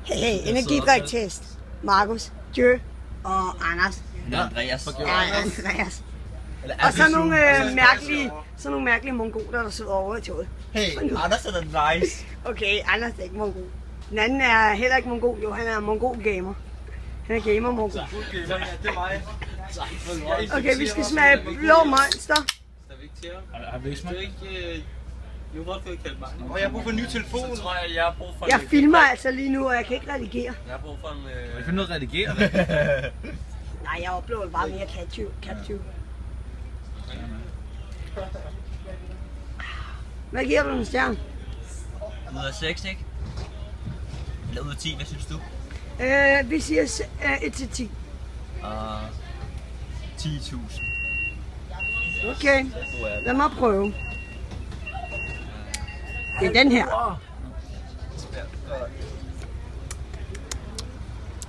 Hey, energidrik-test. Markus, Djø og Anders. Andreas. Andreas. Og så nogle mærkelige mongoler, der sidder over i toget. Hey, Anders er da nice. Okay, Anders er ikke mongol. Den anden er heller ikke mongol, jo. Han er mongol-gamer. Han er gamer-mongol. Det er mig. Okay, vi skal smage blå monster. Og jeg har brug for en ny telefon. Tror jeg har brug for. Jeg filmer altså lige nu, og jeg kan ikke redigere. Jeg har brug for en. Kan du finde noget at redigere? Nej, jeg oplever bare mere capture. Hvad giver du en stjerne? Ud af 6, ikke? Eller ud af 10, hvad synes du? Vi siger 1-10. 10.000. Okay, lad mig prøve. Det er den her.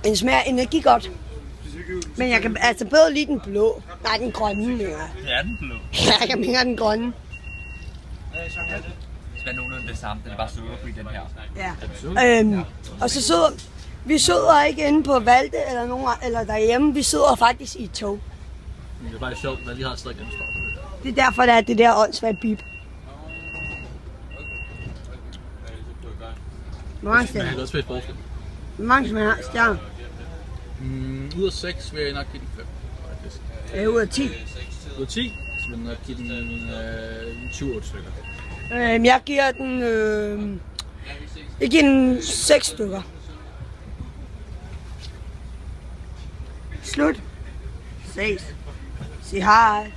Den smager energigodt. Men jeg kan altså bedre lide den blå. Nej, den grønne mere. Det er den blå. Ja, jeg mener den grønne. Det smager nogenlunde det samme, den er bare sukkerfri den her. Ja. Og så sidder vi sidder ikke inde på Valde eller derhjemme. Vi sidder faktisk i et tog. Det er bare sjovt, hvad vi har stadig genstået. Det er derfor, der er det der åndssvagt bip. Hvor mange stjerner? Det er også fedt forskel. Hvor mange stjerner? Ud af 6 vil jeg nok give den 5. Faktisk. Ud af 10. Ud af 10, så vil jeg nok give den 28 stykker. Jeg giver den... jeg giver den 6 stykker. Slut. Ses. Sig hej.